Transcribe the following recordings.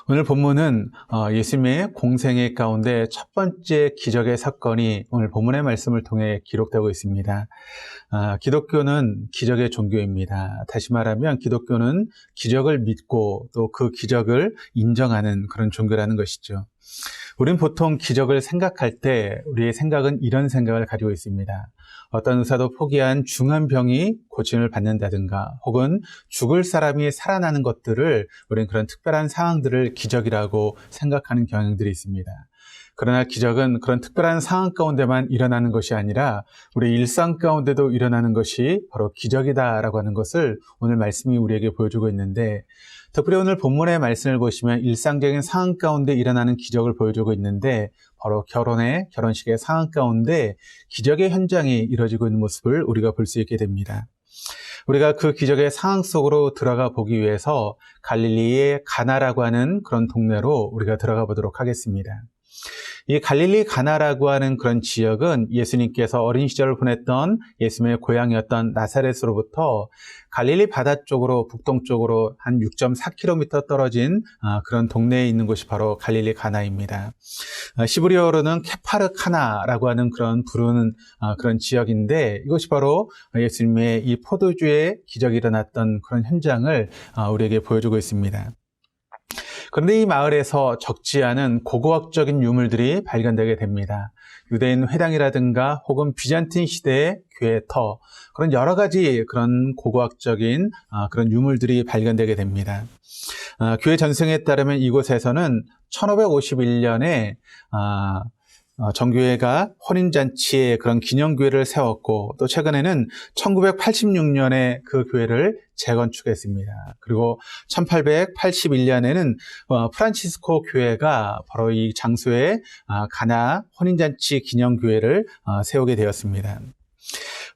오늘 본문은 예수님의 공생애 가운데 첫 번째 기적의 사건이 오늘 본문의 말씀을 통해 기록되고 있습니다. 기독교는 기적의 종교입니다. 다시 말하면 기독교는 기적을 믿고 또 그 기적을 인정하는 그런 종교라는 것이죠. 우리는 보통 기적을 생각할 때 우리의 생각은 이런 생각을 가지고 있습니다. 어떤 의사도 포기한 중한 병이 고침을 받는다든가 혹은 죽을 사람이 살아나는 것들을 우리는 그런 특별한 상황들을 기적이라고 생각하는 경향들이 있습니다. 그러나 기적은 그런 특별한 상황 가운데만 일어나는 것이 아니라 우리 일상 가운데도 일어나는 것이 바로 기적이다라고 하는 것을 오늘 말씀이 우리에게 보여주고 있는데, 특별히 오늘 본문의 말씀을 보시면 일상적인 상황 가운데 일어나는 기적을 보여주고 있는데, 바로 결혼식의 상황 가운데 기적의 현장이 이루어지고 있는 모습을 우리가 볼 수 있게 됩니다. 우리가 그 기적의 상황 속으로 들어가 보기 위해서 갈릴리의 가나라고 하는 그런 동네로 우리가 들어가 보도록 하겠습니다. 이 갈릴리 가나라고 하는 그런 지역은 예수님께서 어린 시절을 보냈던 예수님의 고향이었던 나사렛으로부터 갈릴리 바다 쪽으로 북동쪽으로 한 6.4km 떨어진 그런 동네에 있는 곳이 바로 갈릴리 가나입니다. 시브리어로는 케파르카나라고 하는 부르는 그런 지역인데, 이것이 바로 예수님의 이 포도주의 기적이 일어났던 그런 현장을 우리에게 보여주고 있습니다. 그런데 이 마을에서 적지 않은 고고학적인 유물들이 발견되게 됩니다. 유대인 회당이라든가 혹은 비잔틴 시대의 교회터, 그런 여러 가지 그런 고고학적인 그런 유물들이 발견되게 됩니다. 교회 전승에 따르면 이곳에서는 1551년에 정교회가 혼인잔치의 그런 기념교회를 세웠고, 또 최근에는 1986년에 그 교회를 재건축했습니다. 그리고 1881년에는 프란치스코 교회가 바로 이 장소에 가나 혼인잔치 기념교회를 세우게 되었습니다.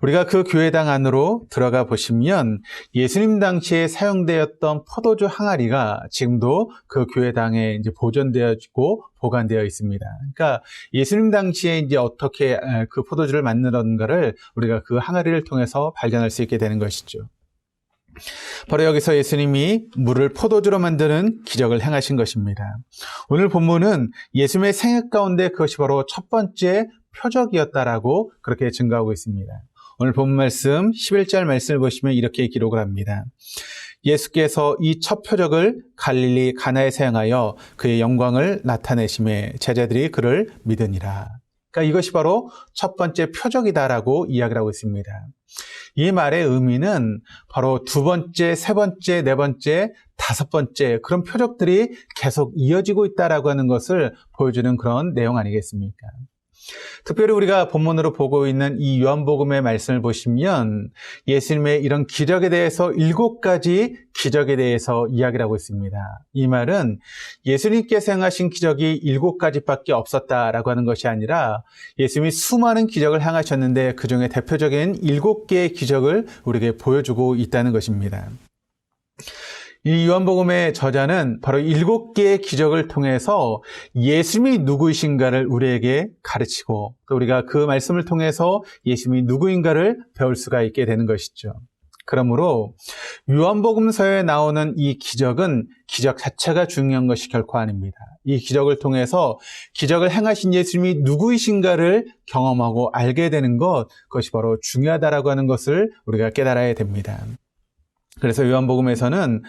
우리가 그 교회당 안으로 들어가 보시면 예수님 당시에 사용되었던 포도주 항아리가 지금도 그 교회당에 이제 보존되어지고 보관되어 있습니다. 그러니까 예수님 당시에 이제 어떻게 그 포도주를 만들었는가를 우리가 그 항아리를 통해서 발견할 수 있게 되는 것이죠. 바로 여기서 예수님이 물을 포도주로 만드는 기적을 행하신 것입니다. 오늘 본문은 예수님의 생애 가운데 그것이 바로 첫 번째 표적이었다라고 그렇게 증거하고 있습니다. 오늘 본 말씀 11절 말씀을 보시면 이렇게 기록을 합니다. 예수께서 이 첫 표적을 갈릴리 가나에 사용하여 그의 영광을 나타내심에 제자들이 그를 믿으니라. 그러니까 이것이 바로 첫 번째 표적이다라고 이야기를 하고 있습니다. 이 말의 의미는 바로 두 번째, 세 번째, 네 번째, 다섯 번째 그런 표적들이 계속 이어지고 있다라고 하는 것을 보여주는 그런 내용 아니겠습니까? 특별히 우리가 본문으로 보고 있는 이 요한복음의 말씀을 보시면 예수님의 이런 기적에 대해서 7가지 기적에 대해서 이야기를 하고 있습니다. 이 말은 예수님께서 행하신 기적이 7가지밖에 없었다라고 하는 것이 아니라 예수님이 수많은 기적을 행하셨는데 그 중에 대표적인 7개의 기적을 우리에게 보여주고 있다는 것입니다. 이 요한복음의 저자는 바로 7개의 기적을 통해서 예수님이 누구이신가를 우리에게 가르치고, 또 우리가 그 말씀을 통해서 예수님이 누구인가를 배울 수가 있게 되는 것이죠. 그러므로 요한복음서에 나오는 이 기적은 기적 자체가 중요한 것이 결코 아닙니다. 이 기적을 통해서 기적을 행하신 예수님이 누구이신가를 경험하고 알게 되는 것, 그것이 바로 중요하다라고 하는 것을 우리가 깨달아야 됩니다. 그래서 요한복음에서는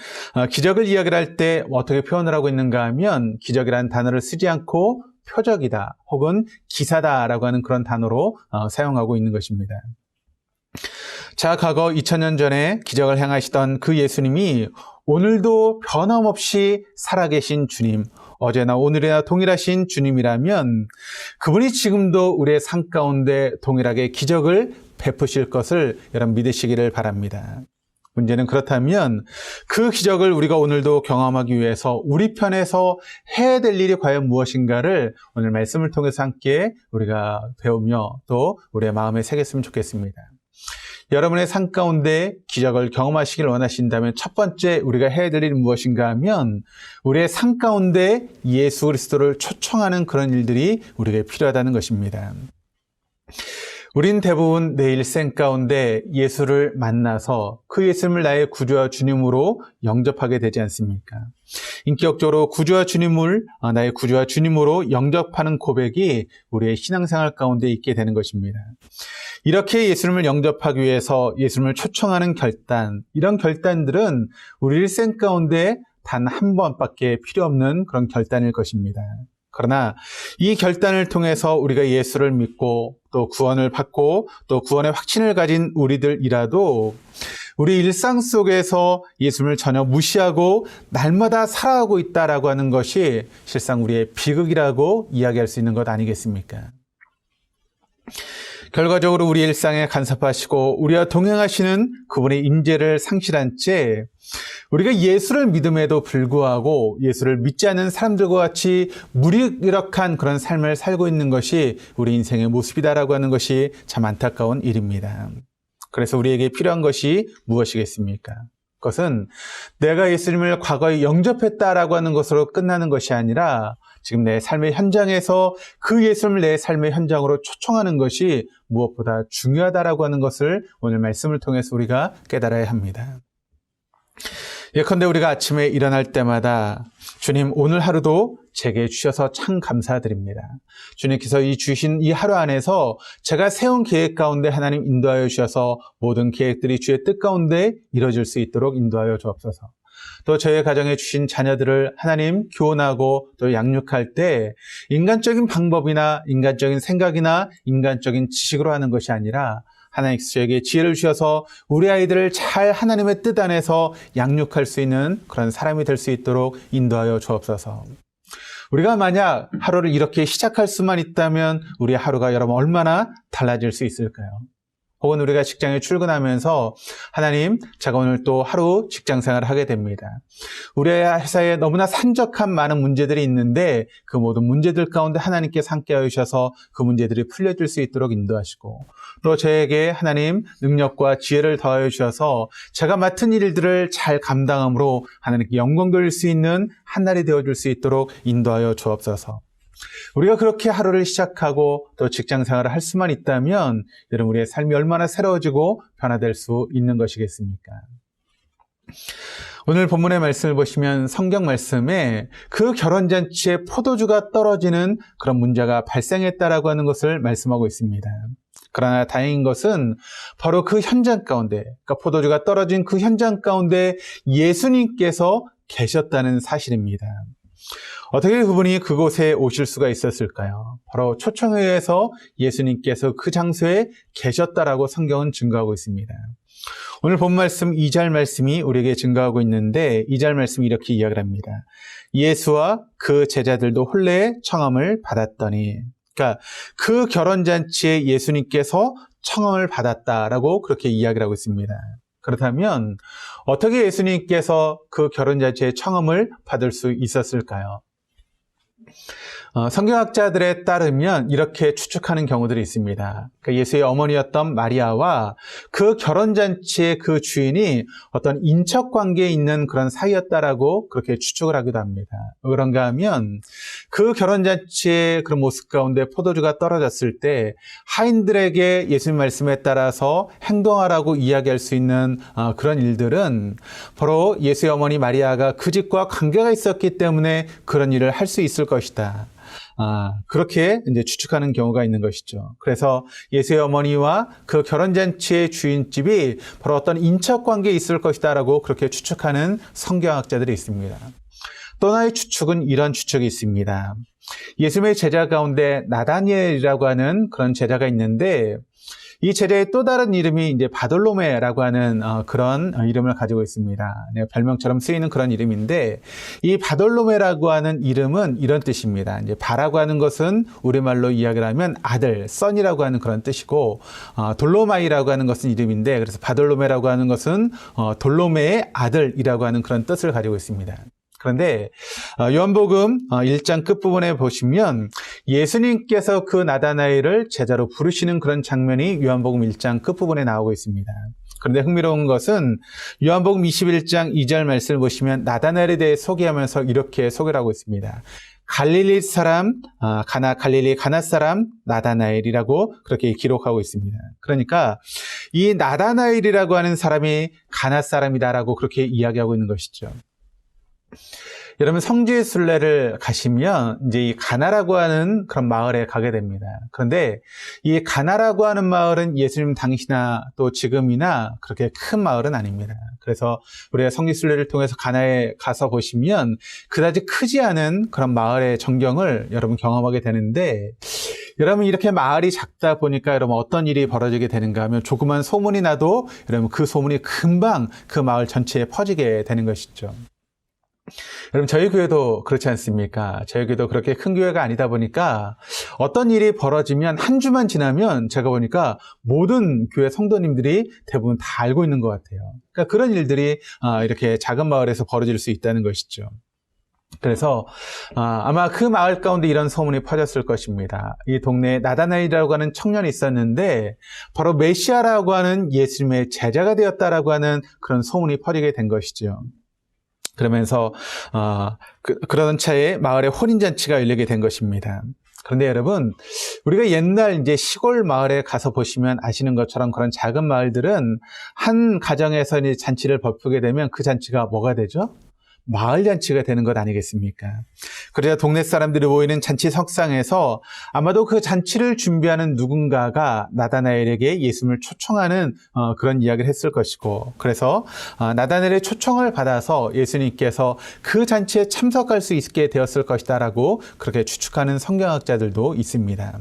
기적을 이야기를 할 때 어떻게 표현을 하고 있는가 하면 기적이라는 단어를 쓰지 않고 표적이다 혹은 기사다라고 하는 그런 단어로 사용하고 있는 것입니다. 자, 과거 2000년 전에 기적을 행하시던 그 예수님이 오늘도 변함없이 살아계신 주님, 어제나 오늘이나 동일하신 주님이라면 그분이 지금도 우리의 삶 가운데 동일하게 기적을 베푸실 것을 여러분 믿으시기를 바랍니다. 문제는 그렇다면 그 기적을 우리가 오늘도 경험하기 위해서 우리 편에서 해야 될 일이 과연 무엇인가를 오늘 말씀을 통해서 함께 우리가 배우며 또 우리의 마음에 새겼으면 좋겠습니다. 여러분의 삶 가운데 기적을 경험하시길 원하신다면 첫 번째 우리가 해야 될 일이 무엇인가 하면 우리의 삶 가운데 예수 그리스도를 초청하는 그런 일들이 우리에게 필요하다는 것입니다. 우린 대부분 내 일생 가운데 예수를 만나서 그 예수님을 나의 구주와 주님으로 영접하게 되지 않습니까? 인격적으로 구주와 주님을 나의 구주와 주님으로 영접하는 고백이 우리의 신앙생활 가운데 있게 되는 것입니다. 이렇게 예수님을 영접하기 위해서 예수님을 초청하는 결단, 이런 결단들은 우리 일생 가운데 단 한 번밖에 필요 없는 그런 결단일 것입니다. 그러나 이 결단을 통해서 우리가 예수를 믿고 또 구원을 받고 또 구원의 확신을 가진 우리들이라도 우리 일상 속에서 예수님을 전혀 무시하고 날마다 살아가고 있다라고 하는 것이 실상 우리의 비극이라고 이야기할 수 있는 것 아니겠습니까? 결과적으로 우리 일상에 간섭하시고 우리와 동행하시는 그분의 임재를 상실한 채 우리가 예수를 믿음에도 불구하고 예수를 믿지 않는 사람들과 같이 무기력한 그런 삶을 살고 있는 것이 우리 인생의 모습이다라고 하는 것이 참 안타까운 일입니다. 그래서 우리에게 필요한 것이 무엇이겠습니까? 그것은 내가 예수님을 과거에 영접했다라고 하는 것으로 끝나는 것이 아니라 지금 내 삶의 현장에서 그 예수님을 내 삶의 현장으로 초청하는 것이 무엇보다 중요하다라고 하는 것을 오늘 말씀을 통해서 우리가 깨달아야 합니다. 예컨대 우리가 아침에 일어날 때마다 주님 오늘 하루도 제게 주셔서 참 감사드립니다. 주님께서 주신 이 하루 안에서 제가 세운 계획 가운데 하나님 인도하여 주셔서 모든 계획들이 주의 뜻 가운데 이루어질 수 있도록 인도하여 주옵소서. 또 저희 가정에 주신 자녀들을 하나님 교훈하고 또 양육할 때 인간적인 방법이나 인간적인 생각이나 인간적인 지식으로 하는 것이 아니라 하나님께서 저에게 지혜를 주셔서 우리 아이들을 잘 하나님의 뜻 안에서 양육할 수 있는 그런 사람이 될 수 있도록 인도하여 주옵소서. 우리가 만약 하루를 이렇게 시작할 수만 있다면 우리 하루가 여러분 얼마나 달라질 수 있을까요? 혹은 우리가 직장에 출근하면서 하나님, 제가 오늘 또 하루 직장생활을 하게 됩니다. 우리 회사에 너무나 산적한 많은 문제들이 있는데 그 모든 문제들 가운데 하나님께서 함께하여 주셔서 그 문제들이 풀려질 수 있도록 인도하시고 또 저에게 하나님 능력과 지혜를 더하여 주셔서 제가 맡은 일들을 잘 감당함으로 하나님께 영광 돌릴 수 있는 한 날이 되어줄 수 있도록 인도하여 주옵소서. 우리가 그렇게 하루를 시작하고 또 직장 생활을 할 수만 있다면 여러분 우리의 삶이 얼마나 새로워지고 변화될 수 있는 것이겠습니까? 오늘 본문의 말씀을 보시면 성경 말씀에 그 결혼잔치에 포도주가 떨어지는 그런 문제가 발생했다라고 하는 것을 말씀하고 있습니다. 그러나 다행인 것은 바로 그 현장 가운데, 그러니까 포도주가 떨어진 그 현장 가운데 예수님께서 계셨다는 사실입니다. 어떻게 그분이 그곳에 오실 수가 있었을까요? 바로 초청에 의해서 예수님께서 그 장소에 계셨다라고 성경은 증거하고 있습니다. 오늘 본 말씀 2절 말씀이 우리에게 증거하고 있는데 2절 말씀이 이렇게 이야기를 합니다. 예수와 그 제자들도 혼례의 청함을 받았더니, 그러니까 그 결혼잔치에 예수님께서 청함을 받았다라고 그렇게 이야기를 하고 있습니다. 그렇다면 어떻게 예수님께서 그 결혼잔치에 청함을 받을 수 있었을까요? 성경학자들에 따르면 이렇게 추측하는 경우들이 있습니다. 그러니까 예수의 어머니였던 마리아와 그 결혼잔치의 그 주인이 어떤 인척관계에 있는 그런 사이였다라고 그렇게 추측을 하기도 합니다. 그런가 하면 그 결혼잔치의 그런 모습 가운데 포도주가 떨어졌을 때 하인들에게 예수님 말씀에 따라서 행동하라고 이야기할 수 있는 그런 일들은 바로 예수의 어머니 마리아가 그 집과 관계가 있었기 때문에 그런 일을 할 수 있을 것이다. 그렇게 이제 추측하는 경우가 있는 것이죠. 그래서 예수의 어머니와 그 결혼잔치의 주인집이 바로 어떤 인척관계에 있을 것이다라고 그렇게 추측하는 성경학자들이 있습니다. 또 하나의 추측은 이런 추측이 있습니다. 예수님의 제자 가운데 나다니엘이라고 하는 그런 제자가 있는데 이 제자의 또 다른 이름이 이제 바돌로메라고 하는 그런 이름을 가지고 있습니다. 별명처럼 쓰이는 그런 이름인데 이 바돌로메라고 하는 이름은 이런 뜻입니다. 이제 바라고 하는 것은 우리말로 이야기를 하면 아들, son이라고 하는 그런 뜻이고 돌로마이라고 하는 것은 이름인데 그래서 바돌로메라고 하는 것은 돌로메의 아들이라고 하는 그런 뜻을 가지고 있습니다. 그런데 요한복음 1장 끝부분에 보시면 예수님께서 그 나다나엘을 제자로 부르시는 그런 장면이 요한복음 1장 끝부분에 나오고 있습니다. 그런데 흥미로운 것은 요한복음 21장 2절 말씀을 보시면 나다나엘에 대해 소개하면서 이렇게 소개를 하고 있습니다. 갈릴리 가나 사람 나다나엘이라고 그렇게 기록하고 있습니다. 그러니까 이 나다나엘이라고 하는 사람이 가나 사람이다라고 그렇게 이야기하고 있는 것이죠. 여러분 성지 순례를 가시면 이제 이 가나라고 하는 그런 마을에 가게 됩니다. 그런데 이 가나라고 하는 마을은 예수님 당시나 또 지금이나 그렇게 큰 마을은 아닙니다. 그래서 우리가 성지 순례를 통해서 가나에 가서 보시면 그다지 크지 않은 그런 마을의 전경을 여러분 경험하게 되는데, 여러분 이렇게 마을이 작다 보니까 여러분 어떤 일이 벌어지게 되는가 하면 조그만 소문이 나도 여러분 그 소문이 금방 그 마을 전체에 퍼지게 되는 것이죠. 여러분 저희 교회도 그렇지 않습니까? 저희 교회도 그렇게 큰 교회가 아니다 보니까 어떤 일이 벌어지면 한 주만 지나면 제가 보니까 모든 교회 성도님들이 대부분 다 알고 있는 것 같아요. 그러니까 그런 일들이 이렇게 작은 마을에서 벌어질 수 있다는 것이죠. 그래서 아마 그 마을 가운데 이런 소문이 퍼졌을 것입니다. 이 동네에 나다나엘이라고 하는 청년이 있었는데 바로 메시아라고 하는 예수님의 제자가 되었다라고 하는 그런 소문이 퍼지게 된 것이죠. 그러면서 그러던 차에 마을에 혼인잔치가 열리게 된 것입니다. 그런데 여러분, 우리가 옛날 이제 시골 마을에 가서 보시면 아시는 것처럼 그런 작은 마을들은 한 가정에서 이제 잔치를 베푸게 되면 그 잔치가 뭐가 되죠? 마을 잔치가 되는 것 아니겠습니까? 그래야 동네 사람들이 모이는 잔치 석상에서 아마도 그 잔치를 준비하는 누군가가 나다나엘에게 예수님을 초청하는 그런 이야기를 했을 것이고, 그래서 나다나엘의 초청을 받아서 예수님께서 그 잔치에 참석할 수 있게 되었을 것이다라고 그렇게 추측하는 성경학자들도 있습니다.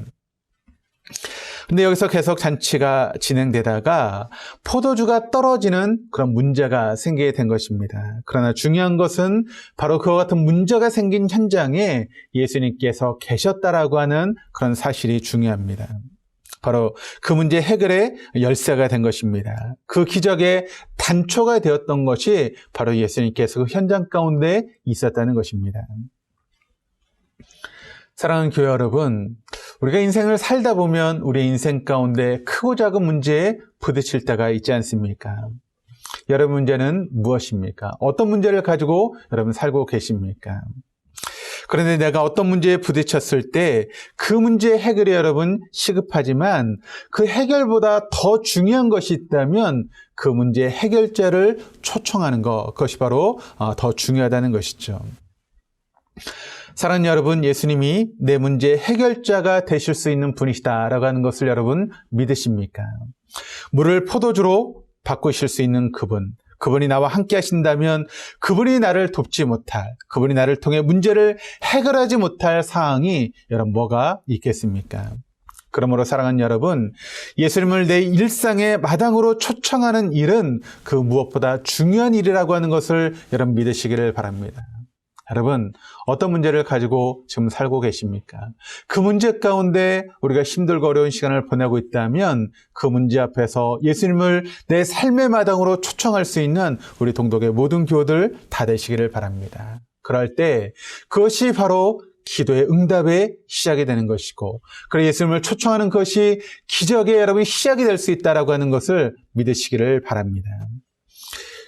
근데 여기서 계속 잔치가 진행되다가 포도주가 떨어지는 그런 문제가 생기게 된 것입니다. 그러나 중요한 것은 바로 그와 같은 문제가 생긴 현장에 예수님께서 계셨다라고 하는 그런 사실이 중요합니다. 바로 그 문제 해결의 열쇠가 된 것입니다. 그 기적의 단초가 되었던 것이 바로 예수님께서 그 현장 가운데 있었다는 것입니다. 사랑하는 교회 여러분, 우리가 인생을 살다 보면 우리 인생 가운데 크고 작은 문제에 부딪힐 때가 있지 않습니까? 여러분 문제는 무엇입니까? 어떤 문제를 가지고 여러분 살고 계십니까? 그런데 내가 어떤 문제에 부딪혔을 때 그 문제의 해결이 여러분 시급하지만 그 해결보다 더 중요한 것이 있다면 그 문제의 해결자를 초청하는 것, 그것이 바로 더 중요하다는 것이죠. 사랑하는 여러분, 예수님이 내 문제의 해결자가 되실 수 있는 분이시다라고 하는 것을 여러분 믿으십니까? 물을 포도주로 바꾸실 수 있는 그분이 나와 함께 하신다면 그분이 나를 돕지 못할, 그분이 나를 통해 문제를 해결하지 못할 사항이 여러분 뭐가 있겠습니까? 그러므로 사랑하는 여러분, 예수님을 내 일상의 마당으로 초청하는 일은 그 무엇보다 중요한 일이라고 하는 것을 여러분 믿으시기를 바랍니다. 여러분, 어떤 문제를 가지고 지금 살고 계십니까? 그 문제 가운데 우리가 힘들고 어려운 시간을 보내고 있다면 그 문제 앞에서 예수님을 내 삶의 마당으로 초청할 수 있는 우리 동독의 모든 교우들 다 되시기를 바랍니다. 그럴 때 그것이 바로 기도의 응답의 시작이 되는 것이고, 그리고 예수님을 초청하는 것이 기적의 여러분 시작이 될 수 있다라고 하는 것을 믿으시기를 바랍니다.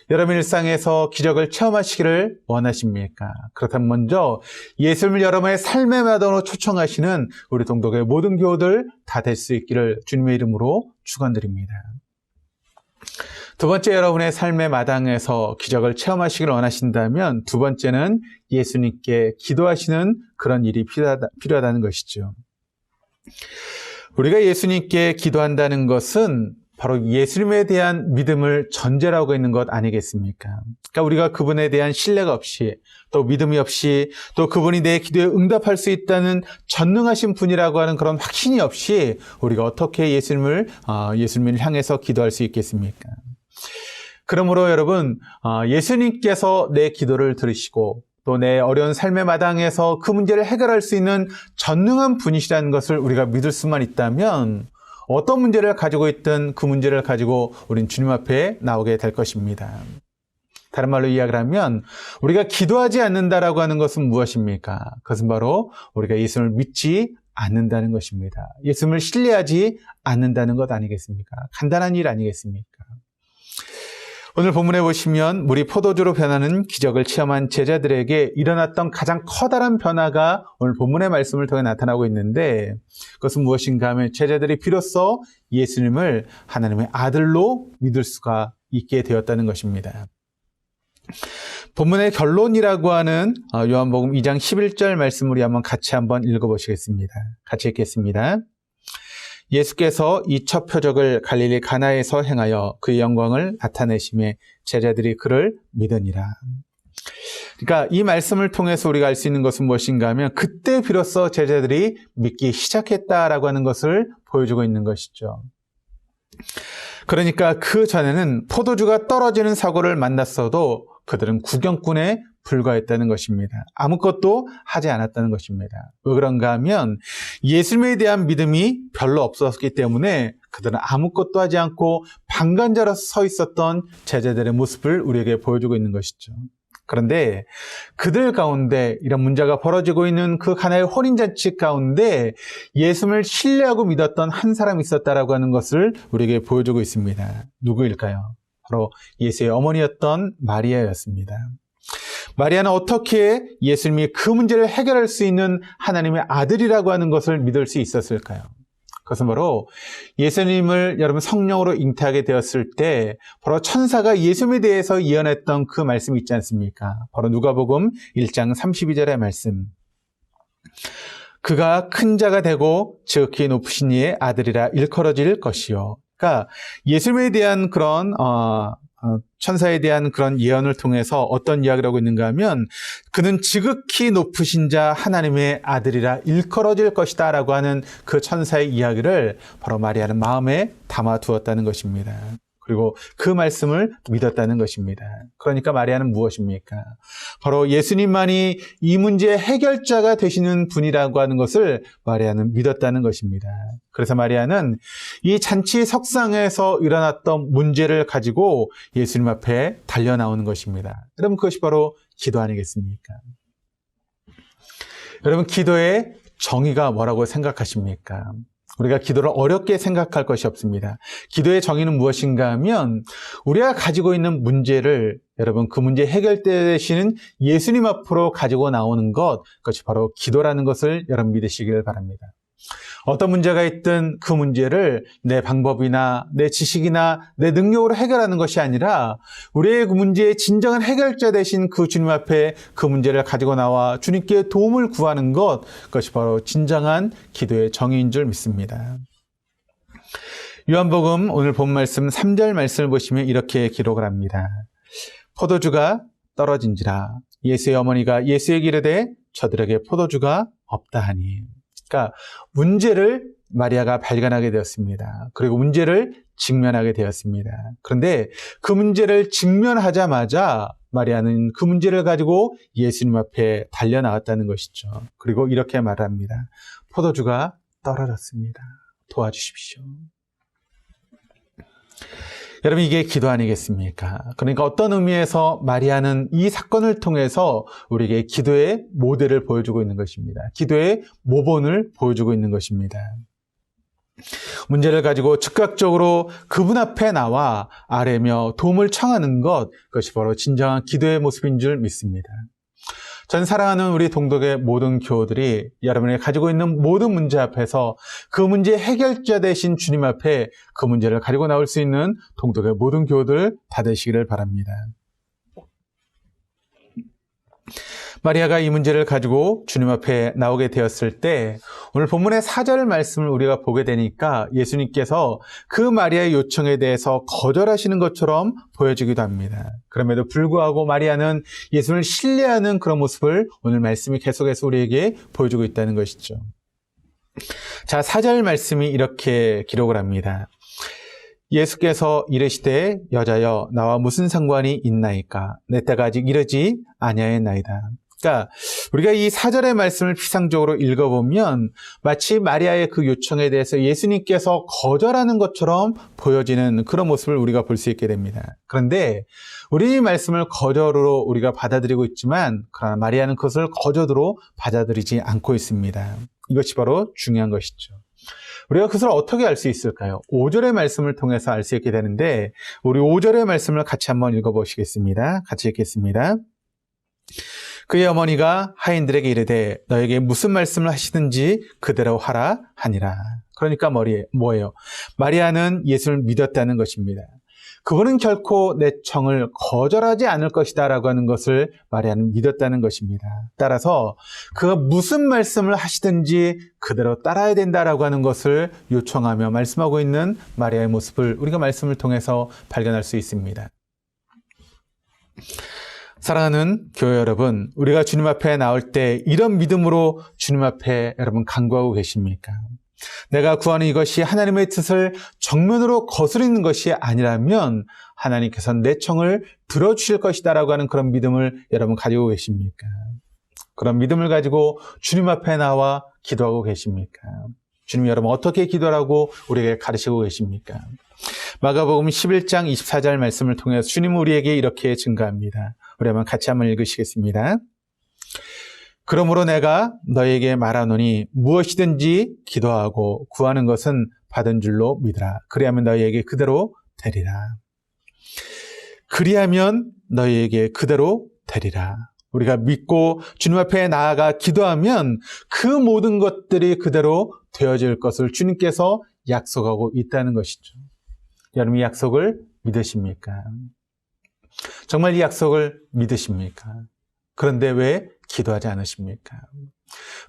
여러분 일상에서 기적을 체험하시기를 원하십니까? 그렇다면 먼저 예수님을 여러분의 삶의 마당으로 초청하시는 우리 동독의 모든 교우들 다 될 수 있기를 주님의 이름으로 축원드립니다. 두 번째, 여러분의 삶의 마당에서 기적을 체험하시기를 원하신다면 두 번째는 예수님께 기도하시는 그런 일이 필요하다는 것이죠. 우리가 예수님께 기도한다는 것은 바로 예수님에 대한 믿음을 전제라고 있는 것 아니겠습니까? 그러니까 우리가 그분에 대한 신뢰가 없이, 또 믿음이 없이, 또 그분이 내 기도에 응답할 수 있다는 전능하신 분이라고 하는 그런 확신이 없이 우리가 어떻게 예수님을 향해서 기도할 수 있겠습니까? 그러므로 여러분, 예수님께서 내 기도를 들으시고 또 내 어려운 삶의 마당에서 그 문제를 해결할 수 있는 전능한 분이시라는 것을 우리가 믿을 수만 있다면 어떤 문제를 가지고 있든 그 문제를 가지고 우린 주님 앞에 나오게 될 것입니다. 다른 말로 이야기를 하면 우리가 기도하지 않는다라고 하는 것은 무엇입니까? 그것은 바로 우리가 예수님을 믿지 않는다는 것입니다. 예수님을 신뢰하지 않는다는 것 아니겠습니까? 간단한 일 아니겠습니까? 오늘 본문에 보시면 물이 포도주로 변하는 기적을 체험한 제자들에게 일어났던 가장 커다란 변화가 오늘 본문의 말씀을 통해 나타나고 있는데, 그것은 무엇인가 하면 제자들이 비로소 예수님을 하나님의 아들로 믿을 수가 있게 되었다는 것입니다. 본문의 결론이라고 하는 요한복음 2장 11절 말씀 우리 같이 한번 읽어보시겠습니다. 같이 읽겠습니다. 예수께서 이 첫 표적을 갈릴리 가나에서 행하여 그의 영광을 나타내심에 제자들이 그를 믿으니라. 그러니까 이 말씀을 통해서 우리가 알 수 있는 것은 무엇인가 하면 그때 비로소 제자들이 믿기 시작했다라고 하는 것을 보여주고 있는 것이죠. 그러니까 그 전에는 포도주가 떨어지는 사고를 만났어도 그들은 구경꾼에 불과했다는 것입니다. 아무것도 하지 않았다는 것입니다. 왜 그런가 하면 예수님에 대한 믿음이 별로 없었기 때문에 그들은 아무것도 하지 않고 방관자로서 서 있었던 제자들의 모습을 우리에게 보여주고 있는 것이죠. 그런데 그들 가운데 이런 문제가 벌어지고 있는 그 가나의 혼인잔치 가운데 예수님을 신뢰하고 믿었던 한 사람이 있었다라고 하는 것을 우리에게 보여주고 있습니다. 누구일까요? 바로 예수의 어머니였던 마리아였습니다. 마리아는 어떻게 예수님이 그 문제를 해결할 수 있는 하나님의 아들이라고 하는 것을 믿을 수 있었을까요? 그것은 바로 예수님을 여러분 성령으로 잉태하게 되었을 때 바로 천사가 예수님에 대해서 예언했던 그 말씀이 있지 않습니까? 바로 누가복음 1장 32절의 말씀. 그가 큰 자가 되고 지극히 높으신 이의 아들이라 일컬어질 것이요. 그러니까 예수님에 대한 그런 천사에 대한 그런 예언을 통해서 어떤 이야기를 하고 있는가 하면 그는 지극히 높으신 자 하나님의 아들이라 일컬어질 것이다 라고 하는 그 천사의 이야기를 바로 마리아는 마음에 담아두었다는 것입니다. 그리고 그 말씀을 믿었다는 것입니다. 그러니까 마리아는 무엇입니까? 바로 예수님만이 이 문제의 해결자가 되시는 분이라고 하는 것을 마리아는 믿었다는 것입니다. 그래서 마리아는 이 잔치 석상에서 일어났던 문제를 가지고 예수님 앞에 달려나오는 것입니다. 여러분, 그것이 바로 기도 아니겠습니까? 여러분, 기도의 정의가 뭐라고 생각하십니까? 우리가 기도를 어렵게 생각할 것이 없습니다. 기도의 정의는 무엇인가 하면 우리가 가지고 있는 문제를 여러분 그 문제 해결되시는 예수님 앞으로 가지고 나오는 것, 그것이 바로 기도라는 것을 여러분 믿으시길 바랍니다. 어떤 문제가 있든 그 문제를 내 방법이나 내 지식이나 내 능력으로 해결하는 것이 아니라 우리의 그 문제의 진정한 해결자 되신 그 주님 앞에 그 문제를 가지고 나와 주님께 도움을 구하는 것, 그것이 바로 진정한 기도의 정의인 줄 믿습니다. 요한복음 오늘 본 말씀 3절 말씀을 보시면 이렇게 기록을 합니다. 포도주가 떨어진지라 예수의 어머니가 예수에게 이르되 저들에게 포도주가 없다 하니. 그러니까 문제를 마리아가 발견하게 되었습니다. 그리고 문제를 직면하게 되었습니다. 그런데 그 문제를 직면하자마자 마리아는 그 문제를 가지고 예수님 앞에 달려나왔다는 것이죠. 그리고 이렇게 말합니다. 포도주가 떨어졌습니다. 도와주십시오. 여러분, 이게 기도 아니겠습니까? 그러니까 어떤 의미에서 마리아는 이 사건을 통해서 우리에게 기도의 모델을 보여주고 있는 것입니다. 기도의 모본을 보여주고 있는 것입니다. 문제를 가지고 즉각적으로 그분 앞에 나와 아뢰며 도움을 청하는 것, 그것이 바로 진정한 기도의 모습인 줄 믿습니다. 전 사랑하는 우리 동독의 모든 교우들이 여러분이 가지고 있는 모든 문제 앞에서 그 문제의 해결자 되신 주님 앞에 그 문제를 가지고 나올 수 있는 동독의 모든 교우들 다 되시기를 바랍니다. 마리아가 이 문제를 가지고 주님 앞에 나오게 되었을 때 오늘 본문의 4절 말씀을 우리가 보게 되니까 예수님께서 그 마리아의 요청에 대해서 거절하시는 것처럼 보여지기도 합니다. 그럼에도 불구하고 마리아는 예수를 신뢰하는 그런 모습을 오늘 말씀이 계속해서 우리에게 보여주고 있다는 것이죠. 자, 4절 말씀이 이렇게 기록을 합니다. 예수께서 이르시되 여자여 나와 무슨 상관이 있나이까 내 때가 아직 이르지 아니하였나이다. 그러니까 우리가 이 4절의 말씀을 피상적으로 읽어보면 마치 마리아의 그 요청에 대해서 예수님께서 거절하는 것처럼 보여지는 그런 모습을 우리가 볼 수 있게 됩니다. 그런데 우리 이 말씀을 거절으로 우리가 받아들이고 있지만 그러나 마리아는 그것을 거절으로 받아들이지 않고 있습니다. 이것이 바로 중요한 것이죠. 우리가 그것을 어떻게 알 수 있을까요? 5절의 말씀을 통해서 알 수 있게 되는데 우리 5절의 말씀을 같이 한번 읽어보시겠습니다. 같이 읽겠습니다. 그의 어머니가 하인들에게 이르되 너에게 무슨 말씀을 하시든지 그대로 하라 하니라. 그러니까 뭐예요? 마리아는 예수를 믿었다는 것입니다. 그분은 결코 내 청을 거절하지 않을 것이다 라고 하는 것을 마리아는 믿었다는 것입니다. 따라서 그가 무슨 말씀을 하시든지 그대로 따라야 된다라고 하는 것을 요청하며 말씀하고 있는 마리아의 모습을 우리가 말씀을 통해서 발견할 수 있습니다. 사랑하는 교회 여러분, 우리가 주님 앞에 나올 때 이런 믿음으로 주님 앞에 여러분 간구하고 계십니까? 내가 구하는 이것이 하나님의 뜻을 정면으로 거스르는 것이 아니라면 하나님께서는 내 청을 들어주실 것이다 라고 하는 그런 믿음을 여러분 가지고 계십니까? 그런 믿음을 가지고 주님 앞에 나와 기도하고 계십니까? 주님 여러분 어떻게 기도하라고 우리에게 가르치고 계십니까? 마가복음 11장 24절 말씀을 통해서 주님은 우리에게 이렇게 증가합니다. 우리 한번 같이 한번 읽으시겠습니다. 그러므로 내가 너에게 말하노니 무엇이든지 기도하고 구하는 것은 받은 줄로 믿으라. 그리하면 너희에게 그대로 되리라. 그리하면 너희에게 그대로 되리라. 우리가 믿고 주님 앞에 나아가 기도하면 그 모든 것들이 그대로 되어질 것을 주님께서 약속하고 있다는 것이죠. 여러분 이 약속을 믿으십니까? 정말 이 약속을 믿으십니까? 그런데 왜 기도하지 않으십니까?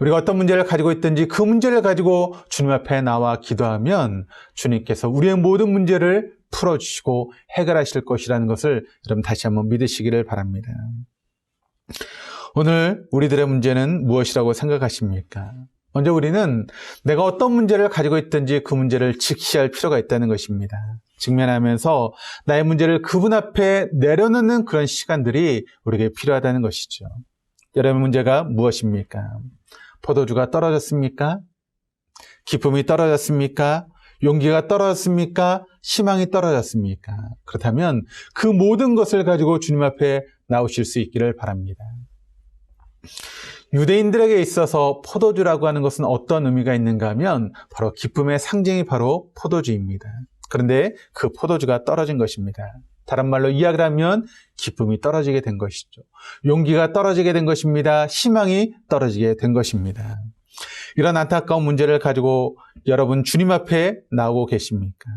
우리가 어떤 문제를 가지고 있든지 그 문제를 가지고 주님 앞에 나와 기도하면 주님께서 우리의 모든 문제를 풀어주시고 해결하실 것이라는 것을 여러분 다시 한번 믿으시기를 바랍니다. 오늘 우리들의 문제는 무엇이라고 생각하십니까? 먼저 우리는 내가 어떤 문제를 가지고 있든지 그 문제를 직시할 필요가 있다는 것입니다. 직면하면서 나의 문제를 그분 앞에 내려놓는 그런 시간들이 우리에게 필요하다는 것이죠. 여러분의 문제가 무엇입니까? 포도주가 떨어졌습니까? 기쁨이 떨어졌습니까? 용기가 떨어졌습니까? 희망이 떨어졌습니까? 그렇다면 그 모든 것을 가지고 주님 앞에 나오실 수 있기를 바랍니다. 유대인들에게 있어서 포도주라고 하는 것은 어떤 의미가 있는가 하면 바로 기쁨의 상징이 바로 포도주입니다. 그런데 그 포도주가 떨어진 것입니다. 다른 말로 이야기를 하면 기쁨이 떨어지게 된 것이죠. 용기가 떨어지게 된 것입니다. 희망이 떨어지게 된 것입니다. 이런 안타까운 문제를 가지고 여러분 주님 앞에 나오고 계십니까?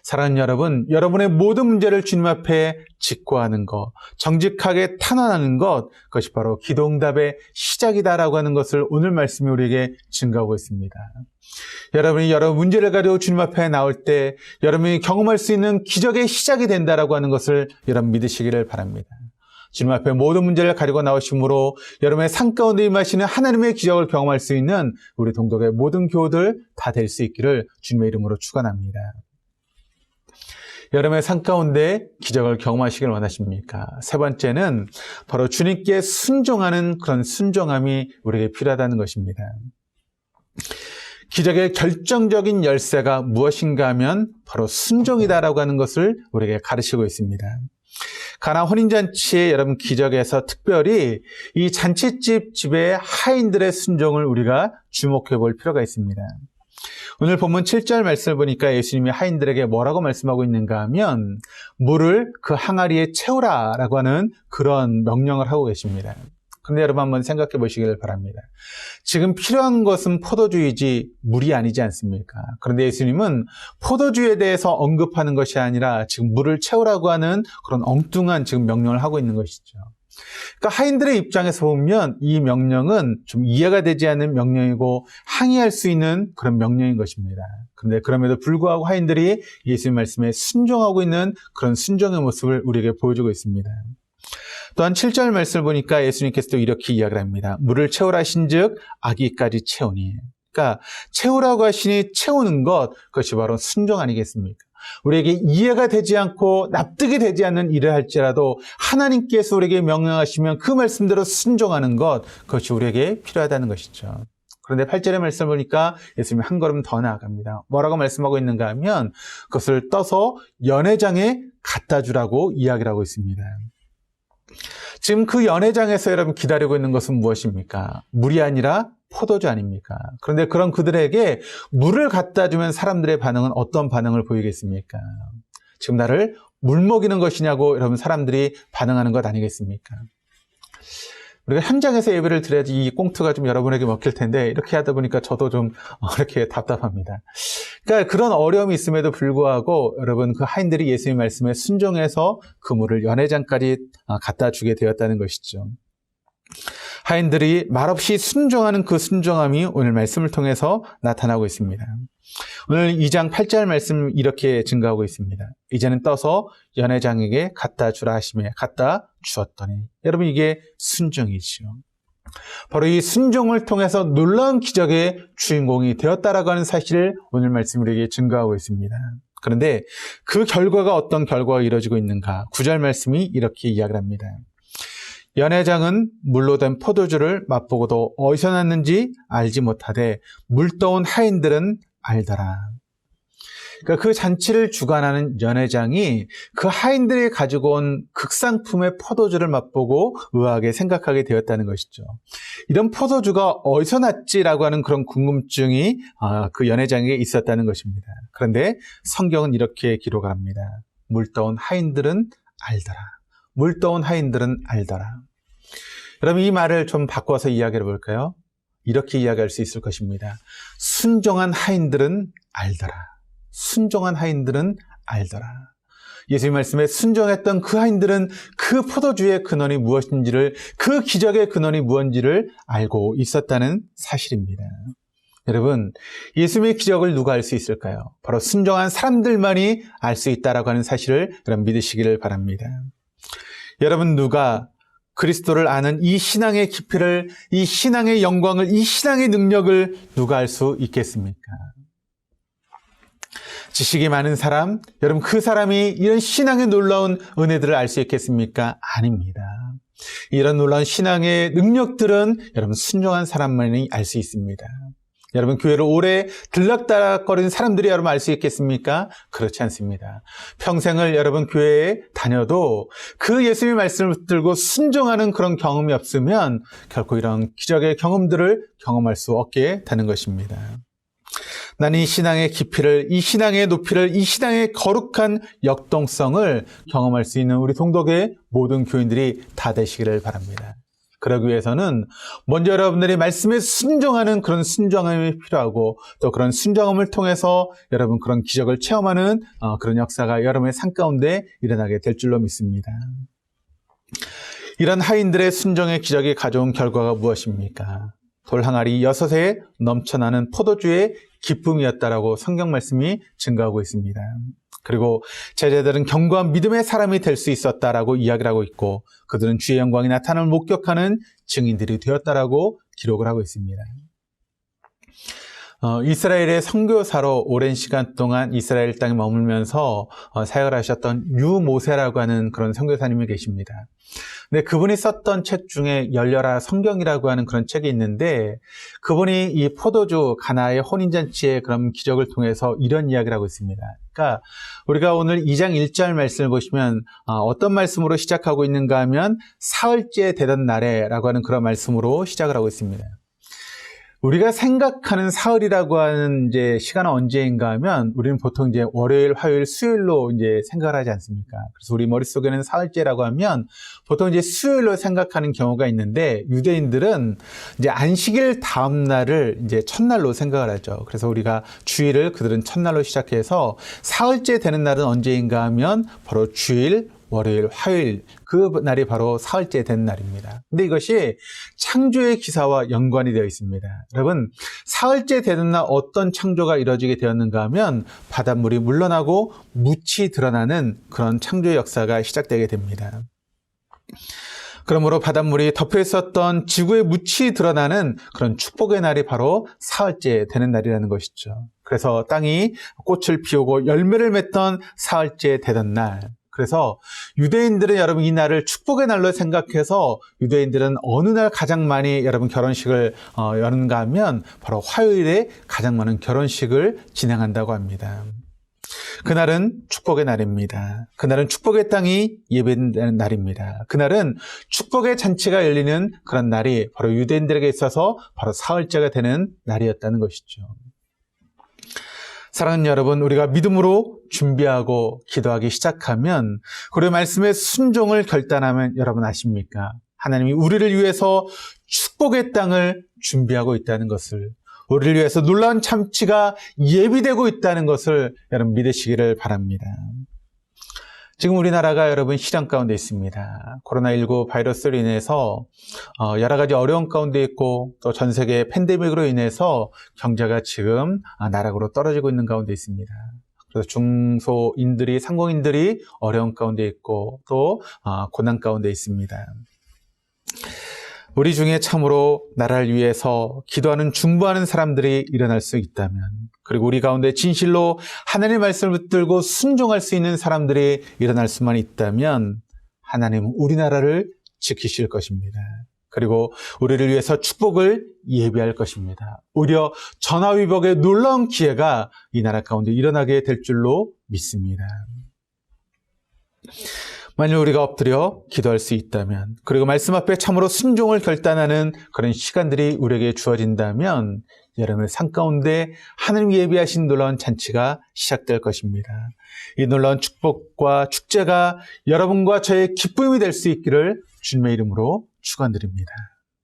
사랑하는 여러분, 여러분의 모든 문제를 주님 앞에 직고하는 것, 정직하게 탄원하는 것, 그것이 바로 기도응답의 시작이다라고 하는 것을 오늘 말씀이 우리에게 증거하고 있습니다. 여러분이 여러 문제를 가지고 주님 앞에 나올 때 여러분이 경험할 수 있는 기적의 시작이 된다라고 하는 것을 여러분 믿으시기를 바랍니다. 주님 앞에 모든 문제를 가지고 나오심으로 여러분의 삶 가운데 임하시는 하나님의 기적을 경험할 수 있는 우리 동독의 모든 교우들 다 될 수 있기를 주님의 이름으로 축원합니다. 여러분의 삶 가운데 기적을 경험하시길 원하십니까? 세 번째는 바로 주님께 순종하는 그런 순종함이 우리에게 필요하다는 것입니다. 기적의 결정적인 열쇠가 무엇인가 하면 바로 순종이다라고 하는 것을 우리에게 가르치고 있습니다. 가나 혼인잔치의 여러분 기적에서 특별히 이 잔치집 집의 하인들의 순종을 우리가 주목해 볼 필요가 있습니다. 오늘 본문 7절 말씀을 보니까 예수님이 하인들에게 뭐라고 말씀하고 있는가 하면 물을 그 항아리에 채우라라고 하는 그런 명령을 하고 계십니다. 그런데 여러분 한번 생각해 보시기를 바랍니다. 지금 필요한 것은 포도주이지 물이 아니지 않습니까? 그런데 예수님은 포도주에 대해서 언급하는 것이 아니라 지금 물을 채우라고 하는 그런 엉뚱한 지금 명령을 하고 있는 것이죠. 그러니까 하인들의 입장에서 보면 이 명령은 좀 이해가 되지 않는 명령이고 항의할 수 있는 그런 명령인 것입니다. 그런데 그럼에도 불구하고 하인들이 예수님 말씀에 순종하고 있는 그런 순종의 모습을 우리에게 보여주고 있습니다. 또한 7절 말씀을 보니까 예수님께서도 이렇게 이야기를 합니다. 물을 채우라 하신즉 아기까지 채우니. 그러니까 채우라고 하시니 채우는 것, 그것이 바로 순종 아니겠습니까? 우리에게 이해가 되지 않고 납득이 되지 않는 일을 할지라도 하나님께서 우리에게 명령하시면 그 말씀대로 순종하는 것, 그것이 우리에게 필요하다는 것이죠. 그런데 8절의 말씀을 보니까 예수님이 한 걸음 더 나아갑니다. 뭐라고 말씀하고 있는가 하면 그것을 떠서 연회장에 갖다 주라고 이야기를 하고 있습니다. 지금 그 연회장에서 여러분 기다리고 있는 것은 무엇입니까? 물이 아니라 포도주 아닙니까? 그런데 그런 그들에게 물을 갖다 주면 사람들의 반응은 어떤 반응을 보이겠습니까? 지금 나를 물 먹이는 것이냐고 여러분 사람들이 반응하는 것 아니겠습니까? 우리가 현장에서 예배를 드려야지 이 꽁트가 좀 여러분에게 먹힐 텐데 이렇게 하다 보니까 저도 좀 이렇게 답답합니다. 그러니까 그런 어려움이 있음에도 불구하고 여러분 그 하인들이 예수님의 말씀에 순종해서 그 물을 연회장까지 갖다 주게 되었다는 것이죠. 하인들이 말없이 순종하는 그 순종함이 오늘 말씀을 통해서 나타나고 있습니다. 오늘 2장 8절 말씀 이렇게 증가하고 있습니다. 이제는 떠서 연회장에게 갖다 주라 하시며 갖다 주었더니 여러분 이게 순종이죠. 바로 이 순종을 통해서 놀라운 기적의 주인공이 되었다라고 하는 사실을 오늘 말씀 우리에게 증거하고 있습니다. 그런데 그 결과가 어떤 결과가 이루어지고 있는가? 9절 말씀이 이렇게 이야기를 합니다. 연회장은 물로 된 포도주를 맛보고도 어디서 났는지 알지 못하되 물떠온 하인들은 알더라. 그러니까 그 잔치를 주관하는 연회장이 그 하인들이 가지고 온 극상품의 포도주를 맛보고 의아하게 생각하게 되었다는 것이죠. 이런 포도주가 어디서 났지라고 하는 그런 궁금증이 그 연회장에게 있었다는 것입니다. 그런데 성경은 이렇게 기록을 합니다. 물떠온 하인들은 알더라. 물떠온 하인들은 알더라. 여러분 이 말을 좀 바꿔서 이야기해 볼까요? 이렇게 이야기할 수 있을 것입니다. 순종한 하인들은 알더라. 순종한 하인들은 알더라. 예수님 말씀에 순종했던 그 하인들은 그 포도주의 근원이 무엇인지를, 그 기적의 근원이 무엇인지를 알고 있었다는 사실입니다. 여러분, 예수님의 기적을 누가 알 수 있을까요? 바로 순종한 사람들만이 알 수 있다라고 하는 사실을 여러분 믿으시기를 바랍니다. 여러분 누가 그리스도를 아는 이 신앙의 깊이를, 이 신앙의 영광을, 이 신앙의 능력을 누가 알 수 있겠습니까? 지식이 많은 사람, 여러분 그 사람이 이런 신앙의 놀라운 은혜들을 알 수 있겠습니까? 아닙니다. 이런 놀라운 신앙의 능력들은 여러분 순종한 사람만이 알 수 있습니다. 여러분 교회를 오래 들락달락거리는 사람들이 여러분 알 수 있겠습니까? 그렇지 않습니다. 평생을 여러분 교회에 다녀도 그 예수님의 말씀을 붙들고 순종하는 그런 경험이 없으면 결코 이런 기적의 경험들을 경험할 수 없게 되는 것입니다. 나는 이 신앙의 깊이를, 이 신앙의 높이를, 이 신앙의 거룩한 역동성을 경험할 수 있는 우리 동덕의 모든 교인들이 다 되시기를 바랍니다. 그러기 위해서는 먼저 여러분들이 말씀에 순종하는 그런 순종함이 필요하고 또 그런 순종함을 통해서 여러분 그런 기적을 체험하는 그런 역사가 여러분의 삶 가운데 일어나게 될 줄로 믿습니다. 이런 하인들의 순종의 기적이 가져온 결과가 무엇입니까? 돌 항아리 6에 넘쳐나는 포도주의 기쁨이었다라고 성경 말씀이 증거하고 있습니다. 그리고 제자들은 견고한 믿음의 사람이 될 수 있었다라고 이야기를 하고 있고 그들은 주의 영광이 나타남을 목격하는 증인들이 되었다라고 기록을 하고 있습니다. 이스라엘의 선교사로 오랜 시간 동안 이스라엘 땅에 머물면서 사역을 하셨던 유모세라고 하는 그런 선교사님이 계십니다. 근데 그분이 썼던 책 중에 열려라 성경이라고 하는 그런 책이 있는데 그분이 이 포도주 가나의 혼인잔치의 그런 기적을 통해서 이런 이야기를 하고 있습니다. 그러니까 우리가 오늘 2장 1절 말씀을 보시면 어떤 말씀으로 시작하고 있는가 하면 사흘째 되던 날에라고 하는 그런 말씀으로 시작을 하고 있습니다. 우리가 생각하는 사흘이라고 하는 이제 시간은 언제인가 하면 우리는 보통 이제 월요일, 화요일, 수요일로 이제 생각을 하지 않습니까? 그래서 우리 머릿속에는 사흘째라고 하면 보통 이제 수요일로 생각하는 경우가 있는데 유대인들은 이제 안식일 다음 날을 이제 첫날로 생각을 하죠. 그래서 우리가 주일을 그들은 첫날로 시작해서 사흘째 되는 날은 언제인가 하면 바로 주일, 월요일, 화요일 그 날이 바로 사흘째 된 날입니다. 근데 이것이 창조의 기사와 연관이 되어 있습니다. 여러분 사흘째 되는 날 어떤 창조가 이루어지게 되었는가 하면 바닷물이 물러나고 묻이 드러나는 그런 창조의 역사가 시작되게 됩니다. 그러므로 바닷물이 덮여 있었던 지구의 묻이 드러나는 그런 축복의 날이 바로 사흘째 되는 날이라는 것이죠. 그래서 땅이 꽃을 피우고 열매를 맺던 사흘째 되던 날, 그래서 유대인들은 여러분 이 날을 축복의 날로 생각해서 유대인들은 어느 날 가장 많이 여러분 결혼식을 여는가 하면 바로 화요일에 가장 많은 결혼식을 진행한다고 합니다. 그날은 축복의 날입니다. 그날은 축복의 땅이 예배되는 날입니다. 그날은 축복의 잔치가 열리는 그런 날이 바로 유대인들에게 있어서 바로 사흘째가 되는 날이었다는 것이죠. 사랑하는 여러분, 우리가 믿음으로 준비하고 기도하기 시작하면 그리고 말씀의 순종을 결단하면 여러분 아십니까? 하나님이 우리를 위해서 축복의 땅을 준비하고 있다는 것을, 우리를 위해서 놀라운 참치가 예비되고 있다는 것을 여러분 믿으시기를 바랍니다. 지금 우리나라가 여러분 시련 가운데 있습니다. 코로나19 바이러스로 인해서 여러 가지 어려운 가운데 있고 또 전 세계 팬데믹으로 인해서 경제가 지금 나락으로 떨어지고 있는 가운데 있습니다. 그래서 중소인들이, 상공인들이 어려운 가운데 있고 또 고난 가운데 있습니다. 우리 중에 참으로 나라를 위해서 기도하는, 중보하는 사람들이 일어날 수 있다면, 그리고 우리 가운데 진실로 하나님의 말씀을 붙들고 순종할 수 있는 사람들이 일어날 수만 있다면 하나님은 우리나라를 지키실 것입니다. 그리고 우리를 위해서 축복을 예비할 것입니다. 오히려 전화위복의 놀라운 기회가 이 나라 가운데 일어나게 될 줄로 믿습니다. 만일 우리가 엎드려 기도할 수 있다면, 그리고 말씀 앞에 참으로 순종을 결단하는 그런 시간들이 우리에게 주어진다면 여러분의 삶 가운데 하나님이 예비하신 놀라운 잔치가 시작될 것입니다. 이 놀라운 축복과 축제가 여러분과 저의 기쁨이 될 수 있기를 주님의 이름으로 축원드립니다.